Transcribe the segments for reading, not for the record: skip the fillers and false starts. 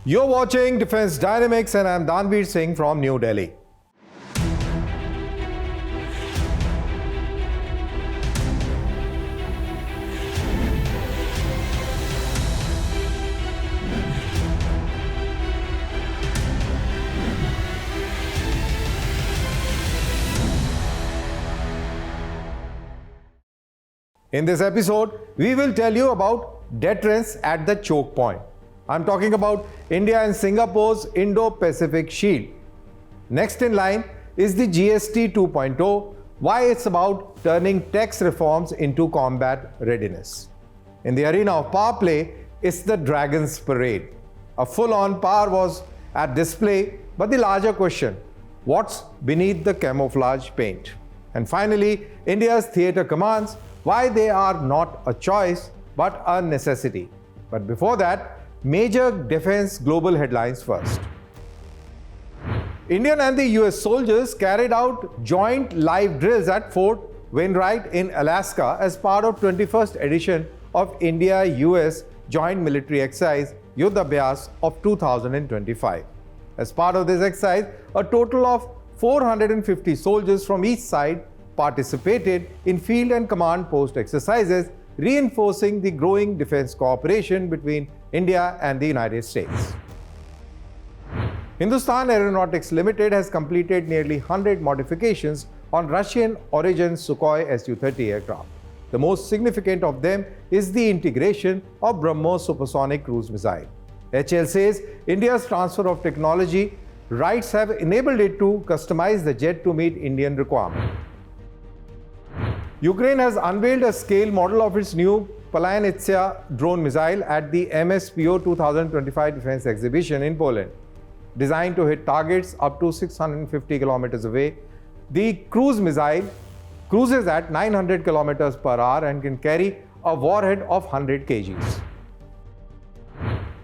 You're watching Defense Dynamics and I'm Danveer Singh from New Delhi. In this episode, we will tell you about deterrence at the choke point. I'm talking about India and Singapore's Indo-Pacific Shield. Next in line is the GST 2.0, why it's about turning tax reforms into combat readiness. In the arena of power play, it's the Dragon's Parade. A full-on power was at display, but the larger question, what's beneath the camouflage paint? And finally, India's theatre commands, why they are not a choice but a necessity. But before that, major defense global headlines first. Indian and the US soldiers carried out joint live drills at Fort Wainwright in Alaska as part of 21st edition of India-US Joint Military Exercise Yuddh Abhyas of 2025. As part of this exercise, a total of 450 soldiers from each side participated in field and command post exercises, reinforcing the growing defense cooperation between India and the United States. Hindustan Aeronautics Limited has completed nearly 100 modifications on Russian-origin Sukhoi Su-30 aircraft. The most significant of them is the integration of BrahMos supersonic cruise missile. HAL says India's transfer of technology rights have enabled it to customize the jet to meet Indian requirements. Ukraine has unveiled a scale model of its new Palanitsia drone missile at the MSPO 2025 Defense Exhibition in Poland. Designed to hit targets up to 650 kilometers away, the cruise missile cruises at 900 kilometers per hour and can carry a warhead of 100 kgs.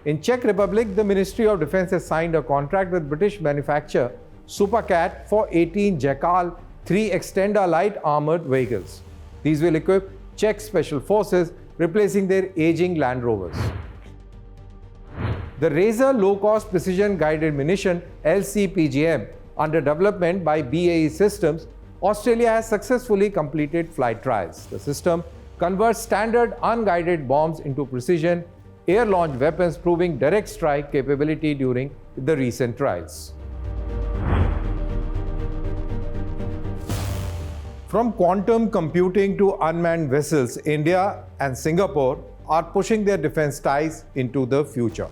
In Czech Republic, the Ministry of Defense has signed a contract with British manufacturer Supercat for 18 Jackal 3 Extender light armored vehicles. These will equip Czech Special Forces, replacing their aging Land Rovers. The Razor low-cost precision-guided munition LCPGM, under development by BAE Systems, Australia has successfully completed flight trials. The system converts standard unguided bombs into precision air-launched weapons, proving direct strike capability during the recent trials. From quantum computing to unmanned vessels, India and Singapore are pushing their defense ties into the future.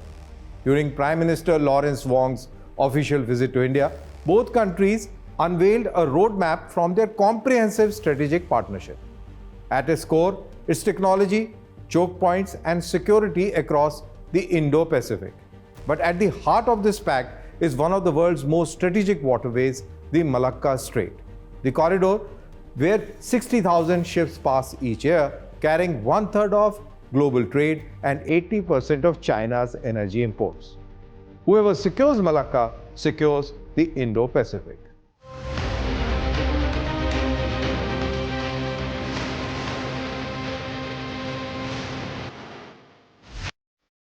During Prime Minister Lawrence Wong's official visit to India, both countries unveiled a roadmap from their comprehensive strategic partnership. At its core, it's technology, choke points, and security across the Indo-Pacific. But at the heart of this pact is one of the world's most strategic waterways, the Malacca Strait. The corridor where 60,000 ships pass each year, carrying one-third of global trade and 80% of China's energy imports. Whoever secures Malacca secures the Indo-Pacific.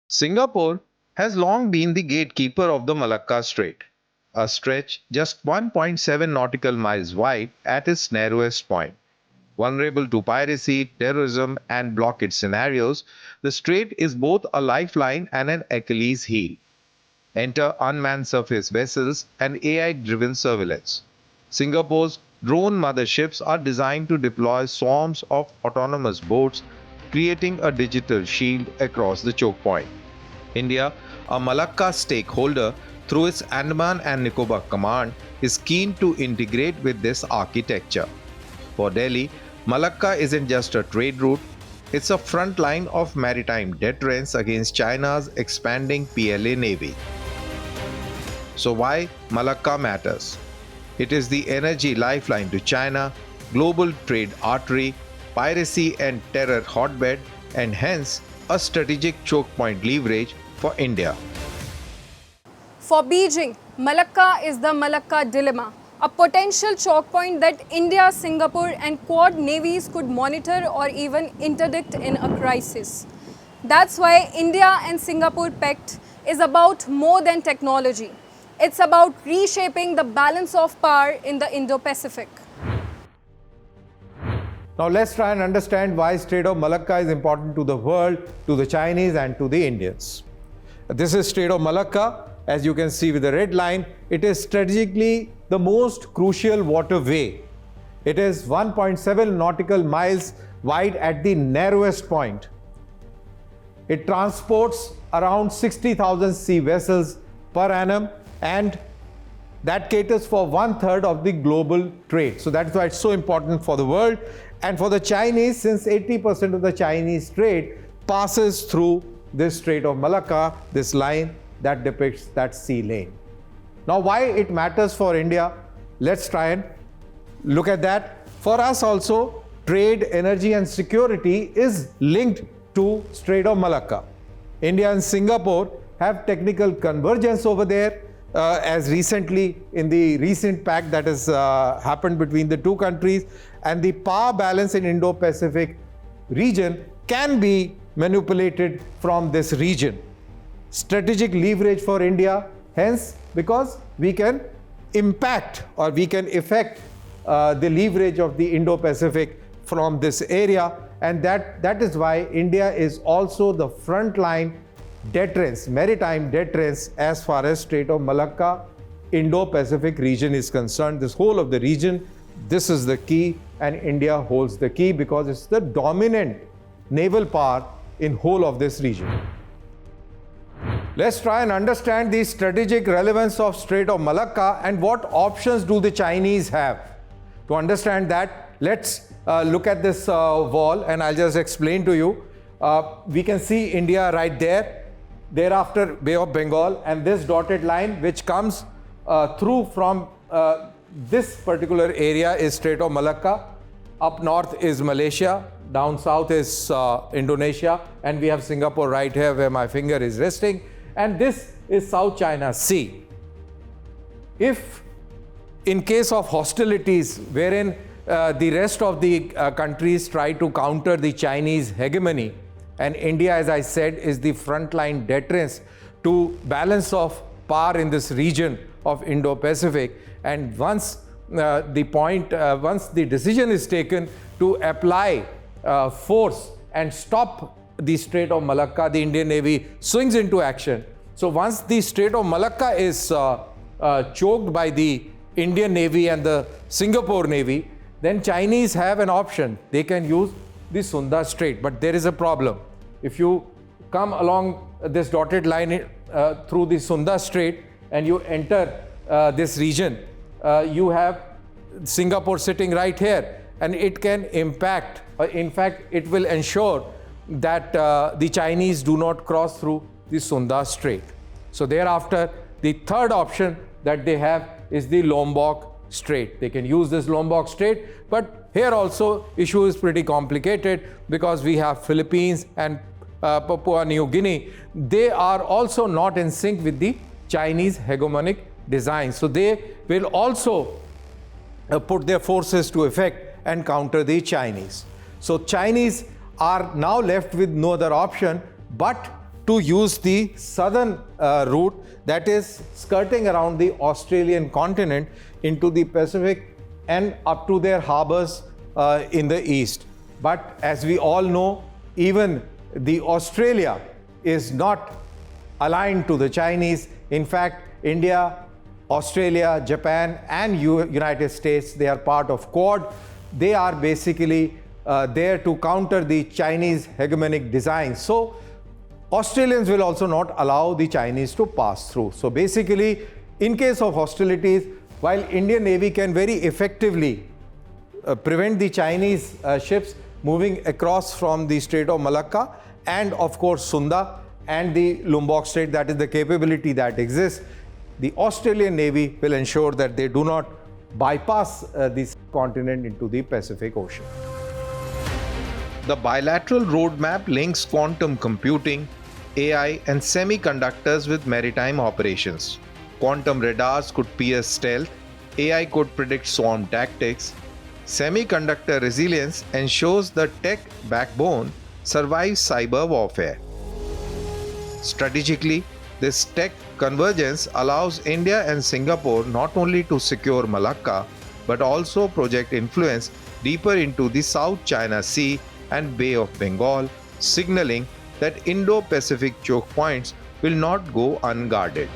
Singapore has long been the gatekeeper of the Malacca Strait, a stretch just 1.7 nautical miles wide at its narrowest point. Vulnerable to piracy, terrorism, and blockade scenarios, the strait is both a lifeline and an Achilles heel. Enter unmanned surface vessels and AI-driven surveillance. Singapore's drone motherships are designed to deploy swarms of autonomous boats, creating a digital shield across the choke point. India, a Malacca stakeholder, through its Andaman and Nicobar Command, is keen to integrate with this architecture. For Delhi, Malacca isn't just a trade route, it's a front line of maritime deterrence against China's expanding PLA navy. So why Malacca matters? It is the energy lifeline to China, global trade artery, piracy and terror hotbed, and hence a strategic choke point leverage for India. For Beijing, Malacca is the Malacca dilemma, a potential choke point that India, Singapore and Quad navies could monitor or even interdict in a crisis. That's why India and Singapore pact is about more than technology. It's about reshaping the balance of power in the Indo-Pacific. Now let's try and understand why Strait of Malacca is important to the world, to the Chinese and to the Indians. This is Strait of Malacca. As you can see with the red line, it is strategically the most crucial waterway. It is 1.7 nautical miles wide at the narrowest point. It transports around 60,000 sea vessels per annum, and that caters for 1/3 of the global trade. So that's why it's so important for the world. And for the Chinese, since 80% of the Chinese trade passes through this Strait of Malacca, this line that depicts that sea lane. Now, why it matters for India? Let's try and look at that. For us also, trade, energy and security is linked to Strait of Malacca. India and Singapore have technical convergence over there, as recently in the recent pact that has happened between the two countries, and the power balance in Indo-Pacific region can be manipulated from this region. Strategic leverage for India, hence, because we can impact or we can affect the leverage of the Indo-Pacific from this area, and that is why India is also the frontline deterrence, maritime deterrence, as far as Strait of Malacca, Indo-Pacific region is concerned. This whole of the region, this is the key, and India holds the key because it's the dominant naval power in whole of this region. Let's try and understand the strategic relevance of Strait of Malacca and what options do the Chinese have. To understand that, let's look at this wall, and I'll just explain to you. We can see India right there. Thereafter, Bay of Bengal, and this dotted line which comes through from this particular area is Strait of Malacca. Up north is Malaysia, down south is Indonesia, and we have Singapore right here where my finger is resting, and this is South China Sea. If in case of hostilities wherein the rest of the countries try to counter the Chinese hegemony, and India, as I said, is the frontline deterrence to balance of power in this region of Indo-Pacific, and once the decision is taken to apply force and stop the Strait of Malacca, the Indian Navy swings into action. So once the Strait of Malacca is choked by the Indian Navy and the Singapore Navy, then Chinese have an option. They can use the Sunda Strait, but there is a problem. If you come along this dotted line through the Sunda Strait and you enter this region, you have Singapore sitting right here, and it can impact, in fact, it will ensure that the Chinese do not cross through the Sunda Strait. So thereafter, the third option that they have is the Lombok Strait. They can use this Lombok Strait, but here also issue is pretty complicated because we have Philippines and Papua New Guinea. They are also not in sync with the Chinese hegemonic design. So they will also put their forces to effect and counter the Chinese. So Chinese are now left with no other option but to use the southern route, that is skirting around the Australian continent into the Pacific and up to their harbors in the east. But as we all know, even the Australia is not aligned to the Chinese. In fact, India, Australia, Japan and United States, they are part of Quad. They are basically there to counter the Chinese hegemonic design. So Australians will also not allow the Chinese to pass through. So basically, in case of hostilities, while Indian Navy can very effectively prevent the Chinese ships moving across from the Strait of Malacca and of course Sunda and the Lombok Strait, that is the capability that exists, the Australian Navy will ensure that they do not bypass this continent into the Pacific Ocean. The bilateral roadmap links quantum computing, AI, and semiconductors with maritime operations. Quantum radars could pierce stealth, AI could predict swarm tactics. Semiconductor resilience ensures the tech backbone survives cyber warfare. Strategically, This tech convergence allows India and Singapore not only to secure Malacca but also project influence deeper into the South China Sea and Bay of Bengal, signaling that Indo-Pacific choke points will not go unguarded.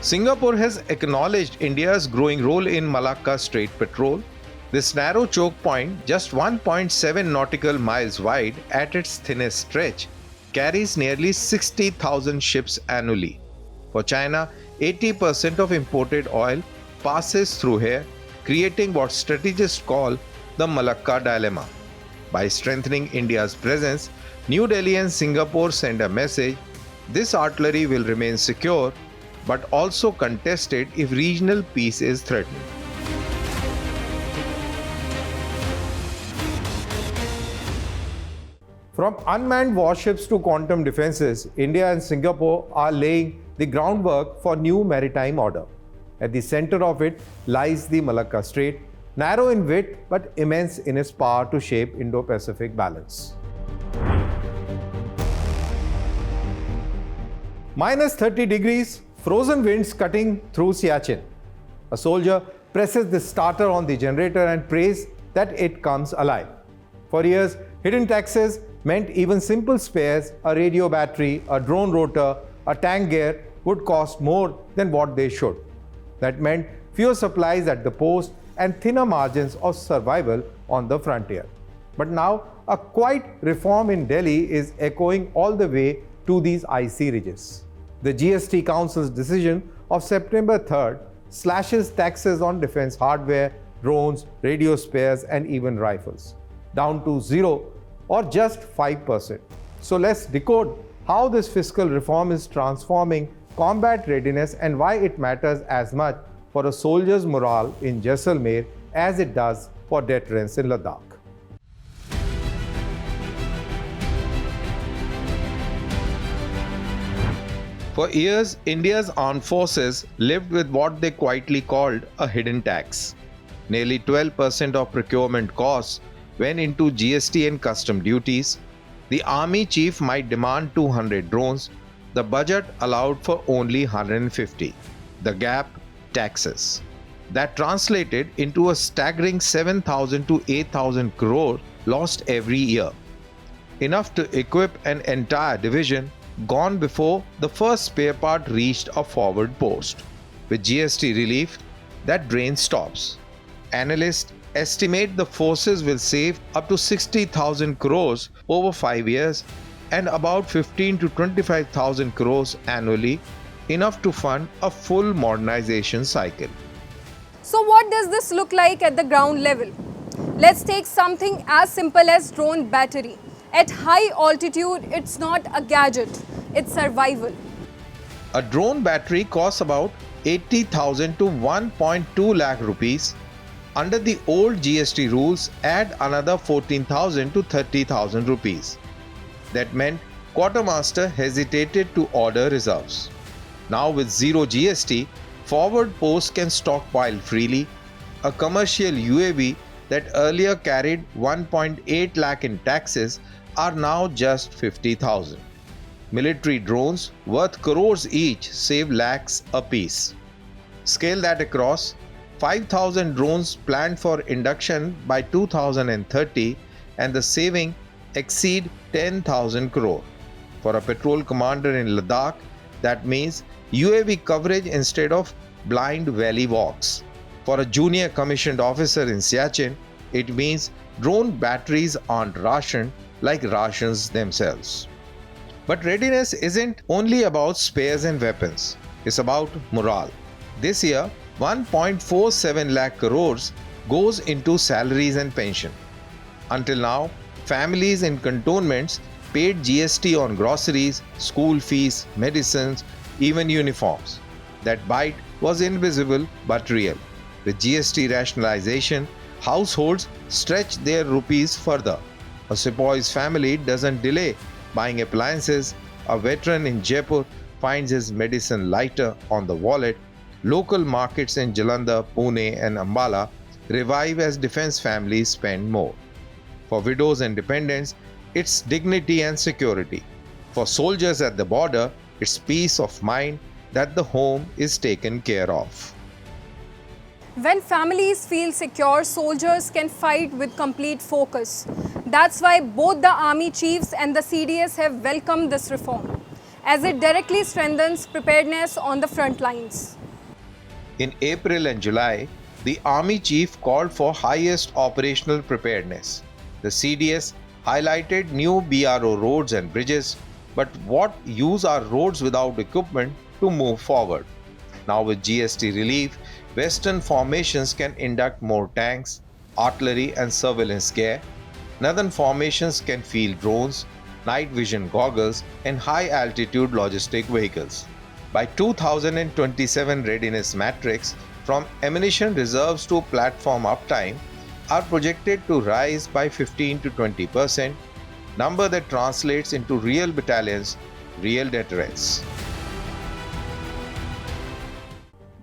Singapore has acknowledged India's growing role in Malacca Strait patrol. This narrow choke point, just 1.7 nautical miles wide at its thinnest stretch, carries nearly 60,000 ships annually. For China, 80% of imported oil passes through here, creating what strategists call the Malacca dilemma. By strengthening India's presence, New Delhi and Singapore send a message: this artillery will remain secure but also contested if regional peace is threatened. From unmanned warships to quantum defenses, India and Singapore are laying the groundwork for new maritime order. At the center of it lies the Malacca Strait, narrow in width but immense in its power to shape Indo-Pacific balance. Minus 30 degrees, frozen winds cutting through Siachen. A soldier presses the starter on the generator and prays that it comes alive. For years, hidden taxes meant even simple spares, a radio battery, a drone rotor, a tank gear, would cost more than what they should. That meant fewer supplies at the post and thinner margins of survival on the frontier. But now, a quiet reform in Delhi is echoing all the way to these icy ridges. The GST Council's decision of September 3rd slashes taxes on defense hardware, drones, radio spares, and even rifles, down to 0 or just 5%. So let's decode how this fiscal reform is transforming combat readiness and why it matters as much for a soldier's morale in Jaisalmer as it does for deterrence in Ladakh. For years, India's armed forces lived with what they quietly called a hidden tax. Nearly 12% of procurement costs went into GST and custom duties. The army chief might demand 200 drones. The budget allowed for only 150. The gap, taxes. That translated into a staggering 7,000 to 8,000 crore lost every year. Enough to equip an entire division, gone before the first spare part reached a forward post. With GST relief, that drain stops. Analysts estimate the forces will save up to 60,000 crores over 5 years and about 15 to 25,000 crores annually, enough to fund a full modernization cycle. So what does this look like at the ground level? Let's take something as simple as drone battery. At high altitude, it's not a gadget, it's survival. A drone battery costs about 80,000 to 1.2 lakh rupees. Under the old GST rules, add another 14,000 to 30,000 rupees. That meant quartermaster hesitated to order reserves. Now with zero GST, forward posts can stockpile freely. A commercial UAV that earlier carried 1.8 lakh in taxes are now just 50,000. Military drones worth crores each save lakhs apiece. Scale that across, 5,000 drones planned for induction by 2030 and the saving exceed 10,000 crore. For a patrol commander in Ladakh, that means UAV coverage instead of blind valley walks. For a junior commissioned officer in Siachen, it means drone batteries aren't rationed like rations themselves. But readiness isn't only about spares and weapons, it's about morale. This year, 1.47 lakh crores goes into salaries and pension. Until now, families in cantonments paid GST on groceries, school fees, medicines, even uniforms. That bite was invisible but real. With GST rationalization, households stretch their rupees further. A sepoy's family doesn't delay buying appliances. A veteran in Jaipur finds his medicine lighter on the wallet. Local markets in Jalandhar, Pune and Ambala revive as defense families spend more. For widows and dependents, it's dignity and security. For soldiers at the border, it's peace of mind that the home is taken care of. When families feel secure, soldiers can fight with complete focus. That's why both the army chiefs and the CDS have welcomed this reform, as it directly strengthens preparedness on the front lines. In April and July, the Army Chief called for highest operational preparedness. The CDS highlighted new BRO roads and bridges, but what use our roads without equipment to move forward? Now with GST relief, Western formations can induct more tanks, artillery and surveillance gear. Northern formations can field drones, night vision goggles and high-altitude logistic vehicles. By 2027 readiness matrix, from ammunition reserves to platform uptime, are projected to rise by 15 to 20%, number that translates into real battalions, real deterrence.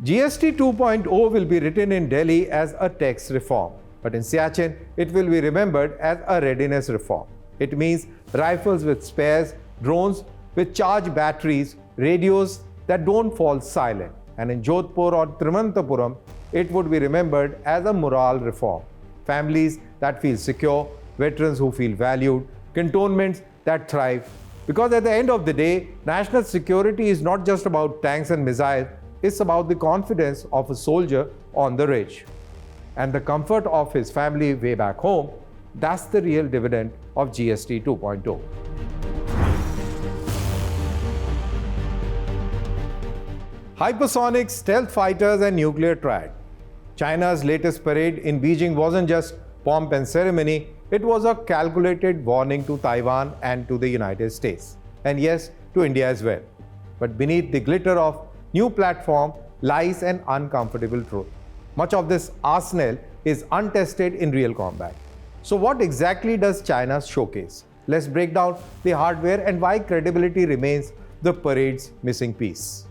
GST 2.0 will be written in Delhi as a tax reform, but in Siachen, it will be remembered as a readiness reform. It means rifles with spares, drones with charged batteries, radios that don't fall silent. And in Jodhpur or Trivandrum, it would be remembered as a morale reform. Families that feel secure, veterans who feel valued, cantonments that thrive. Because at the end of the day, national security is not just about tanks and missiles, it's about the confidence of a soldier on the ridge. And the comfort of his family way back home, that's the real dividend of GST 2.0. Hypersonic, stealth fighters and nuclear triad. China's latest parade in Beijing wasn't just pomp and ceremony, it was a calculated warning to Taiwan and to the United States. And yes, to India as well. But beneath the glitter of new platform lies an uncomfortable truth. Much of this arsenal is untested in real combat. So what exactly does China showcase? Let's break down the hardware and why credibility remains the parade's missing piece.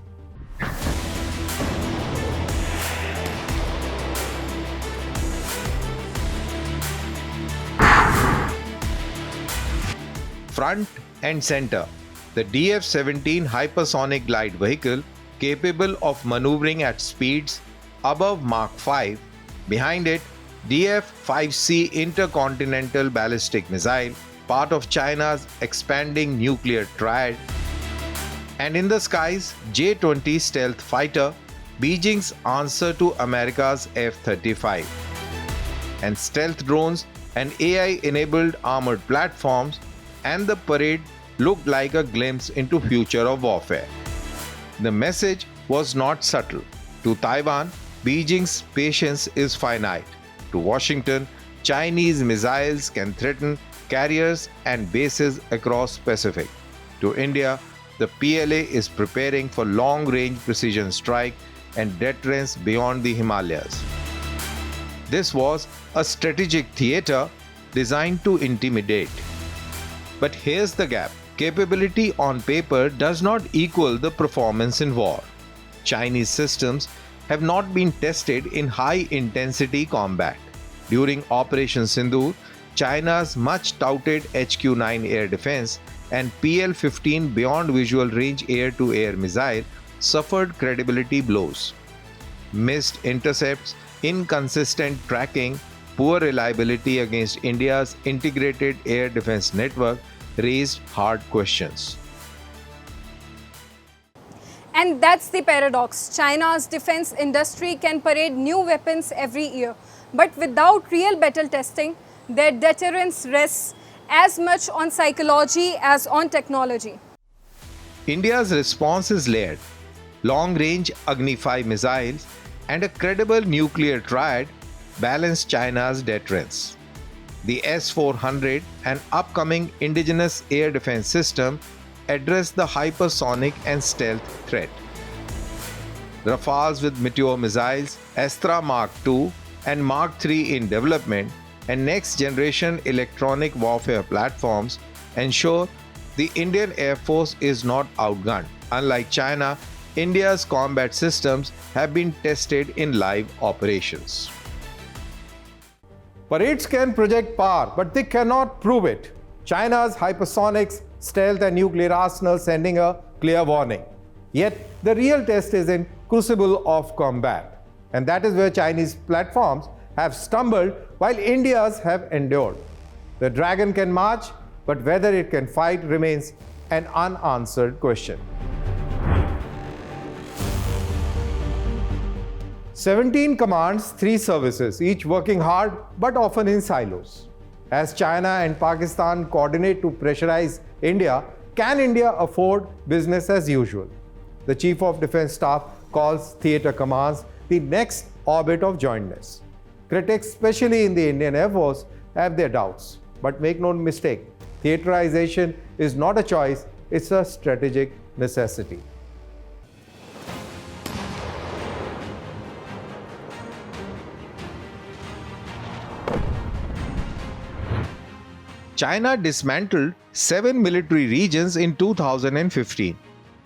Front and center, the DF-17 hypersonic glide vehicle capable of maneuvering at speeds above Mach 5. Behind it, DF-5C intercontinental ballistic missile, part of China's expanding nuclear triad. And in the skies, J-20 stealth fighter, Beijing's answer to America's F-35. And stealth drones and AI-enabled armored platforms, and the parade looked like a glimpse into future of warfare. The message was not subtle. To Taiwan, Beijing's patience is finite. To Washington, Chinese missiles can threaten carriers and bases across Pacific. To India, the PLA is preparing for long-range precision strike and deterrence beyond the Himalayas. This was a strategic theater designed to intimidate. But here's the gap. Capability on paper does not equal the performance in war. Chinese systems have not been tested in high-intensity combat. During Operation Sindoor, China's much-touted HQ-9 air defense and PL-15 beyond visual range air-to-air missile suffered credibility blows. Missed intercepts, inconsistent tracking, poor reliability against India's integrated air defense network raised hard questions. And that's the paradox. China's defense industry can parade new weapons every year, but without real battle testing, their deterrence rests as much on psychology as on technology. India's response is layered. Long-range Agni 5 missiles and a credible nuclear triad balance China's deterrence. The S-400 and upcoming indigenous air defense system address the hypersonic and stealth threat. Rafales with Meteor missiles, Astra Mark II and Mark III in development, and next-generation electronic warfare platforms ensure the Indian Air Force is not outgunned. Unlike China, India's combat systems have been tested in live operations. Parades can project power, but they cannot prove it. China's hypersonics stealth and nuclear arsenals sending a clear warning. Yet, the real test is in crucible of combat. And that is where Chinese platforms have stumbled while India's have endured. The dragon can march, but whether it can fight remains an unanswered question. 17 commands, 3 services, each working hard but often in silos. As China and Pakistan coordinate to pressurize India, can India afford business as usual? The Chief of Defence Staff calls theatre commands the next orbit of jointness. Critics, especially in the Indian Air Force, have their doubts. But make no mistake, theaterization is not a choice, it's a strategic necessity. China dismantled 7 military regions in 2015,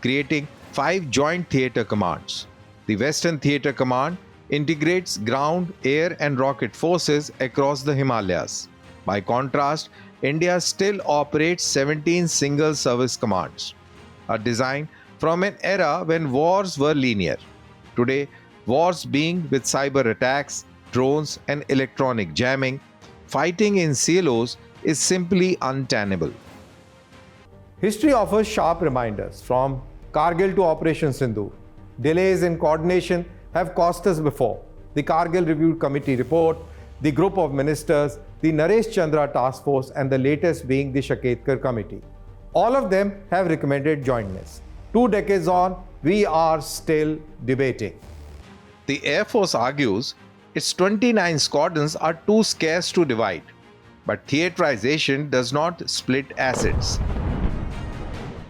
creating 5 joint theatre commands. The Western Theatre Command integrates ground, air, and rocket forces across the Himalayas. By contrast, India still operates 17 single service commands, a design from an era when wars were linear. Today, wars being with cyber attacks, drones, and electronic jamming, fighting in silos is simply untenable. History offers sharp reminders from Kargil to Operation Sindhu. Delays in coordination have cost us before. The Kargil Review Committee report, the group of ministers, the Naresh Chandra task force, and the latest being the Shaketkar committee. All of them have recommended jointness. 2 decades on, we are still debating. The Air Force argues its 29 squadrons are too scarce to divide. But theaterization does not split assets.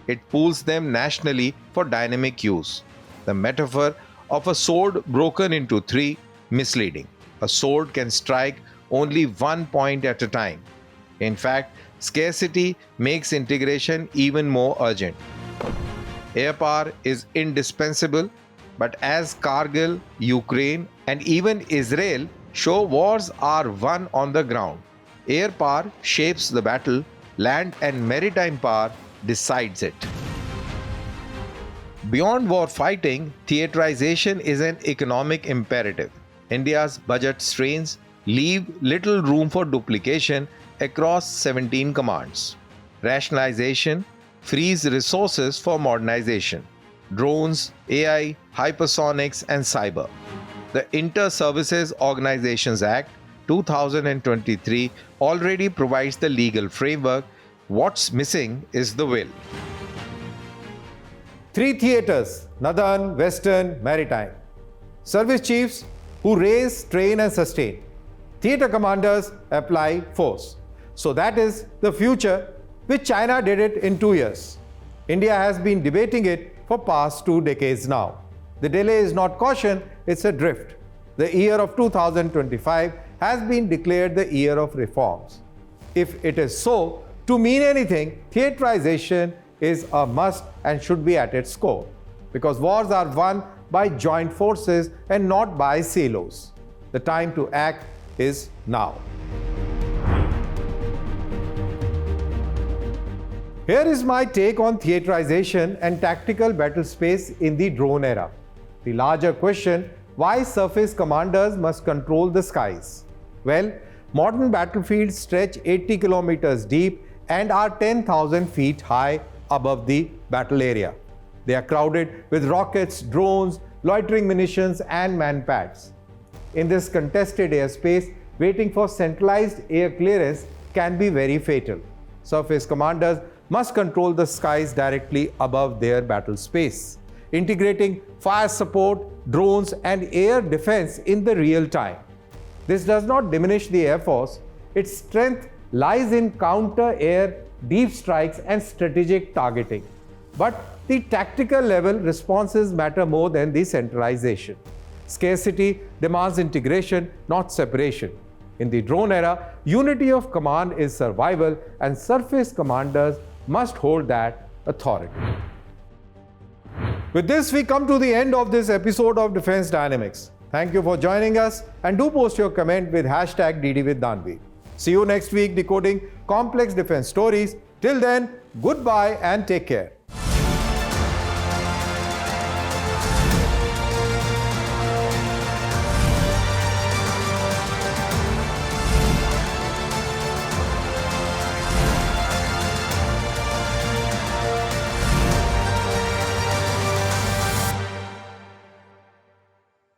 It pools them nationally for dynamic use. The metaphor of a sword broken into 3 misleading. A sword can strike only one point at a time. In fact, scarcity makes integration even more urgent. Air power is indispensable, but as Kargil, Ukraine, and even Israel show, wars are won on the ground. Air power shapes the battle, land and maritime power decides it. Beyond war fighting, theaterization is an economic imperative. India's budget strains leave little room for duplication across 17 commands. Rationalization frees resources for modernization, drones, AI, hypersonics, and cyber. The Inter-Services Organizations Act 2023 already provides the legal framework. What's missing is the will. 3 theatres, Northern, Western, Maritime. Service chiefs who raise, train and sustain. Theatre commanders apply force. So that is the future, which China did it in 2 years. India has been debating it for past 2 decades now. The delay is not caution, it's a drift. The year of 2025 has been declared the year of reforms. If it is so, to mean anything, theaterization is a must and should be at its core, because wars are won by joint forces and not by silos. The time to act is now. Here is my take on theaterization and tactical battle space in the drone era. The larger question, why surface commanders must control the skies? Well, modern battlefields stretch 80 kilometers deep and are 10,000 feet high above the battle area. They are crowded with rockets, drones, loitering munitions, and manpads. In this contested airspace, waiting for centralized air clearance can be very fatal. Surface commanders must control the skies directly above their battle space, integrating fire support, drones, and air defense in the real time. This does not diminish the Air Force. Its strength lies in counter-air, deep strikes, and strategic targeting. But the tactical level responses matter more than the centralization. Scarcity demands integration, not separation. In the drone era, unity of command is survival, and surface commanders must hold that authority. With this, we come to the end of this episode of Defense Dynamics. Thank you for joining us, and do post your comment with #DD with Danvi. See you next week decoding complex defense stories Till then, goodbye and take care.